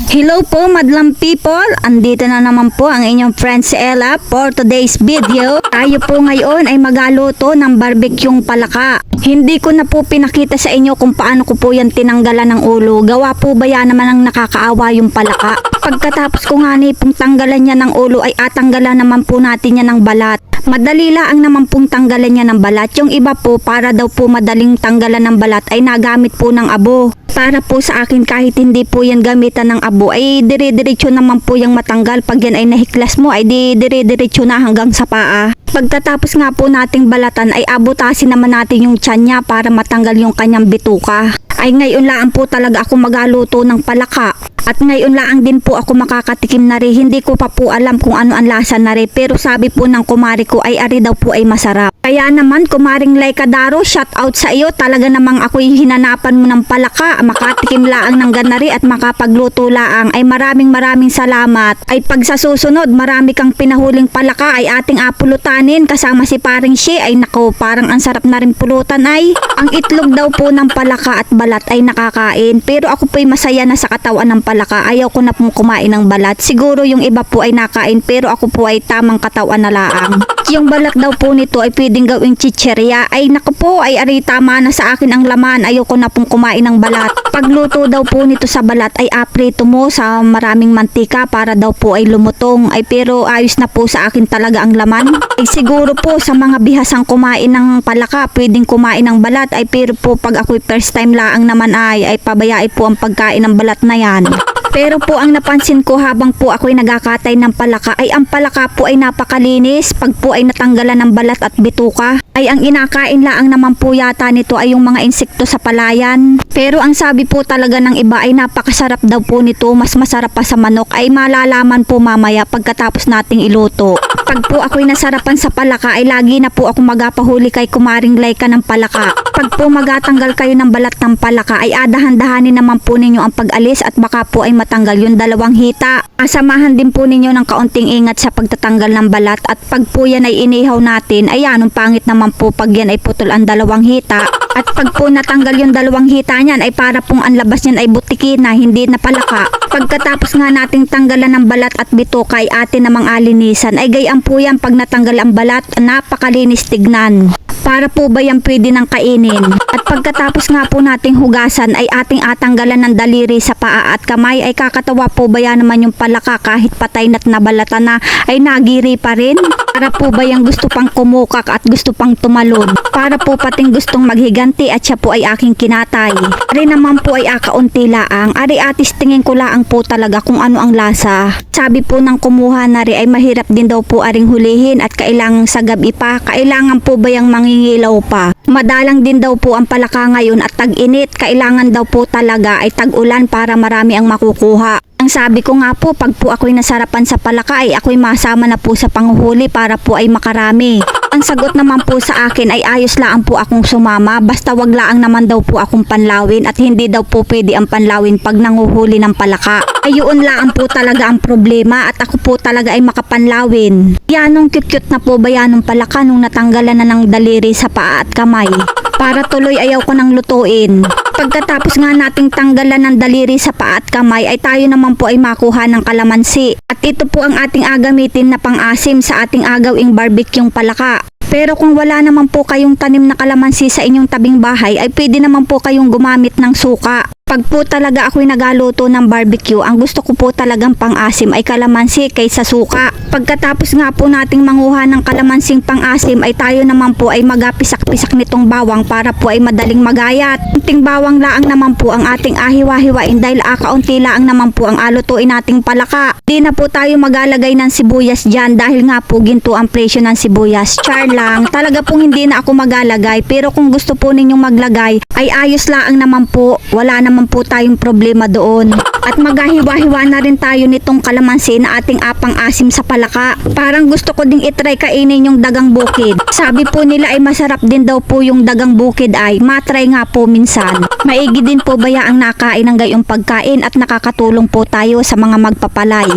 Hello po madlang people, andito na naman po ang inyong friend si Ella for today's video. Tayo po ngayon ay magaluto ng barbecueng palaka. Hindi ko na po pinakita sa inyo kung paano ko po yan tinanggalan ng ulo. Gawa po ba yan naman ang nakakaawa yung palaka? Pagkatapos ko nga pong tanggalan niya ng ulo ay atanggalan naman po natin yan ng balat. Madali lang naman pong tanggalan niya ng balat. Yung iba po para daw po madaling tanggalan ng balat ay nagamit po ng abo. Para po sa akin kahit hindi po yan gamitan ng abo ay dire-diretso naman po yung matanggal. Pag yan ay nahiklas mo ay dire-diretso na hanggang sa paa. Pagkatapos nga po nating balatan ay abutasin naman natin yung tiyan niya para matanggal yung kanyang bituka. Ay ngayon lang po talaga ako magaluto ng palaka. At ngayon lang din po ako makakatikim na rin. Hindi ko pa po alam kung ano ang lasa na rin. Pero sabi po ng kumari ko ay ari daw po ay masarap. Kaya naman kumaring Laika Daro, shout out sa iyo. Talaga namang ako'y hinanapan mo ng palaka. Makatikim laang ng ganari at makapagluto laang. Ay maraming salamat. Ay pag sa susunod marami kang pinahuling palaka ay ating apulutanin. Kasama si paring Shi. Ay nako, parang ang sarap na rin pulutan ay. Ang itlog daw po ng palaka at balat ay nakakain. Pero ako po'y masaya na sa katawan ng palaka. Ayaw ko na pong kumain ng balat. Siguro yung iba po ay nakain pero ako po ay tamang katawan na laang. Yung balat daw po nito ay pwedeng gawing chicherya. Ay naku po, ay ari tama na sa akin ang laman. Ayaw ko na pong kumain ng balat. Pagluto daw po nito sa balat ay aprito mo sa maraming mantika para daw po ay lumutong. Ay pero ayos na po sa akin talaga ang laman. Ay siguro po sa mga bihasang kumain ng palaka pwedeng kumain ng balat. Ay pero po pag ako'y first time laang naman ay pabayai po ang pagkain ng balat na yan. Pero po ang napansin ko habang po ako'y nagakatay ng palaka ay ang palaka po ay napakalinis. Pag po ay natanggalan ng balat at bituka ay ang inakain laang naman po yata nito ay yung mga insekto sa palayan. Pero ang sabi po talaga ng iba ay napakasarap daw po nito, mas masarap pa sa manok. Ay malalaman po mamaya pagkatapos nating iluto. Pag po ako'y nasarapan sa palaka ay lagi na po ako magapahuli kay kumaring Laika ng palaka. Pag po magatanggal kayo ng balat ng palaka ay adahan-dahanin naman po ninyo ang pag-alis at baka po ay matanggal yung dalawang hita. Asamahan din po ninyo ng kaunting ingat sa pagtatanggal ng balat at pag po yan ay inihaw natin ay anong pangit naman po pag yan ay putol ang dalawang hita. At pag po natanggal yung dalawang hita niyan ay para pong ang labas niyan ay butiki na hindi na palaka. Pagkatapos nga nating tanggalan ng balat at bituka ay atin namang alinisan. Ay gayaan po yan pag natanggal ang balat, napakalinis tignan. Para po ba yan pwede nang kainin? At pagkatapos nga po nating hugasan ay ating atanggalan ng daliri sa paa at kamay. Ay kakatawa po ba yan naman yung palaka kahit patay na't nabalatan na ay nagiri pa rin? Para po ba yung gusto pang kumukak at gusto pang tumalon? Para po pating gustong maghiganti at siya po ay aking kinatay. Ari naman po ay akaunti laang. Ari atis tingin ko laang po talaga kung ano ang lasa. Sabi po ng kumuha na rin ay mahirap din daw po aring hulihin at kailangang sa gabi pa. Kailangan po ba yung mangingilaw pa? Madalang din daw po ang palaka ngayon at tag-init. Kailangan daw po talaga ay tag-ulan para marami ang makukuha. Ang sabi ko nga po, pag po ako'y nasarapan sa palaka ay ako'y masama na po sa panghuhuli para po ay makarami. Ang sagot naman po sa akin ay ayos laang po akong sumama, basta wag laang naman daw po akong panlawin at hindi daw po pwede ang panlawin pag nanguhuli ng palaka. Ayun laang po talaga ang problema at ako po talaga ay makapanlawin. Yanong cute na po ba yanong palaka nung natanggalan na ng daliri sa paa at kamay? Para tuloy ayaw ko nang lutuin. Pagkatapos nga nating tanggalan ng daliri sa paa at kamay ay tayo naman po ay makuha ng kalamansi. At ito po ang ating agamitin na pang-asim sa ating agawing barbecueng palaka. Pero kung wala naman po kayong tanim na kalamansi sa inyong tabing bahay ay pwede naman po kayong gumamit ng suka. Pag po talaga ako'y nagaluto ng barbecue, ang gusto ko po talagang pang-asim ay kalamansi kaysa suka. Pagkatapos nga po nating manguha ng kalamansing pang-asim ay tayo naman po ay magapisak-pisak nitong bawang para po ay madaling magayat. Kunting bawang laang naman po ang ating ahiwa-hiwain dahil kaunti laang naman po ang alutuin nating palaka. Di na po tayo magalagay ng sibuyas dyan dahil nga po ginto ang presyo ng sibuyas. Char lang, talaga pong hindi na ako magalagay pero kung gusto po ninyong maglagay ay ayos laang naman po, wala naman po tayong problema doon. At maghahiwa-hiwa na rin tayo nitong kalamansi na ating apang-asim sa palaka. Parang gusto ko ding itry kainin yung dagang bukid. Sabi po nila ay masarap din daw po yung dagang bukid ay matry nga po minsan. Maigi din po baya ang nakain ng gayong pagkain at nakakatulong po tayo sa mga magpapalay.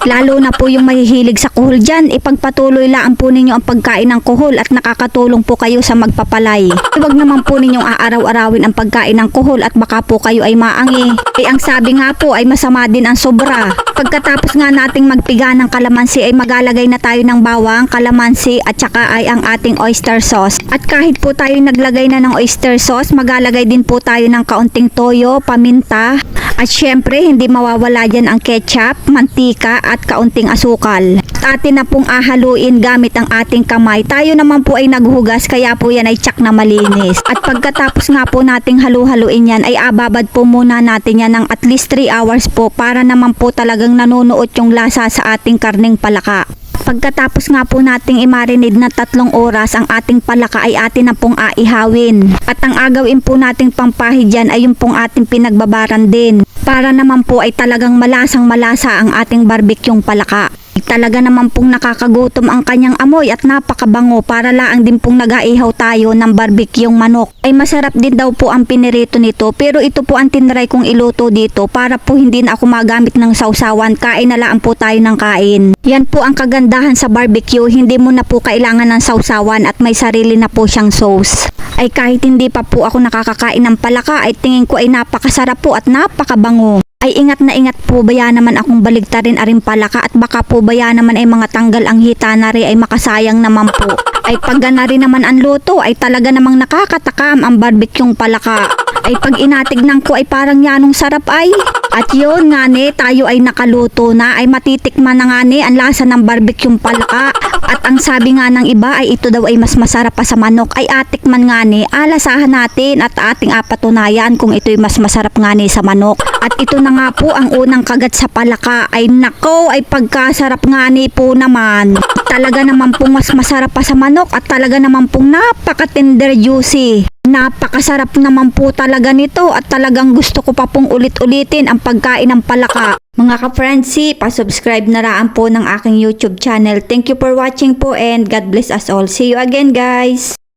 Lalo na po yung mahihilig sa kuhol dyan, ipagpatuloy lang po ninyo ang pagkain ng kuhol at nakakatulong po kayo sa magpapalay. Huwag naman po ninyong aaraw-arawin ang pagkain ng kuhol at baka po kayo ay maangi. Ang sabi nga po ay masama din ang sobra. Pagkatapos nga nating magpiga ng kalamansi ay magalagay na tayo ng bawang, kalamansi at saka ay ang ating oyster sauce. At kahit po tayo naglagay na ng oyster sauce, magalagay din po tayo ng kaunting toyo, paminta, at syempre hindi mawawala dyan ang ketchup, mantika at kaunting asukal. Atin na pong ahaluin gamit ang ating kamay. Tayo naman po ay naghugas kaya po yan ay tsak na malinis. At pagkatapos nga po nating halu-haluin yan ay ababad po muna natin yan ng at least 3 hours po para naman po talagang nanunuot yung lasa sa ating karneng palaka. Pagkatapos nga po nating i-marinate na 3 oras ang ating palaka ay atin na pong aihawin. At ang agawin po nating pampahid dyan ay yung pong ating pinagbabaran din. Para naman po ay talagang malasang malasa ang ating barbecueng palaka. Talaga naman pong nakakagutom ang kanyang amoy at napakabango para laang din pong nag-aihaw tayo ng barbecueng manok. Ay masarap din daw po ang pinirito nito pero ito po ang tinry kong iluto dito para po hindi na ako magamit ng sausawan, kain na lang po tayo ng kain. Yan po ang kagandahan sa barbecue, hindi mo na po kailangan ng sausawan at may sarili na po siyang sauce. Ay kahit hindi pa po ako nakakakain ng palaka ay tingin ko ay napakasarap po at napakabango. Ay ingat na ingat po baya naman akong baligtarin aring palaka at baka po baya naman ay mga tanggal ang hita na rin ay makasayang naman po. Ay pag na rin naman ang luto ay talaga namang nakakatakam ang barbecueng palaka. Ay pag inatignan ko ay parang yanong sarap ay. At yun nga ni, tayo ay nakaluto na, ay matitikman na nga ni ang lasa ng barbecueng palaka. At ang sabi nga ng iba ay ito daw ay mas masarap pa sa manok. Ay atikman nga ni, alasahan natin at ating apatunayan kung ito ay mas masarap nga ni sa manok. At ito na nga po ang unang kagat sa palaka. Ay nako, ay pagkasarap nga ni po naman. Talaga naman pong mas masarap pa sa manok at talaga naman pong napaka-tender juicy. Napakasarap naman po talaga nito at talagang gusto ko pa pong ulit-ulitin ang pagkain ng palaka. Mga ka-friendsi, pa-subscribe na raan po ng aking YouTube channel. Thank you for watching po and God bless us all. See you again guys!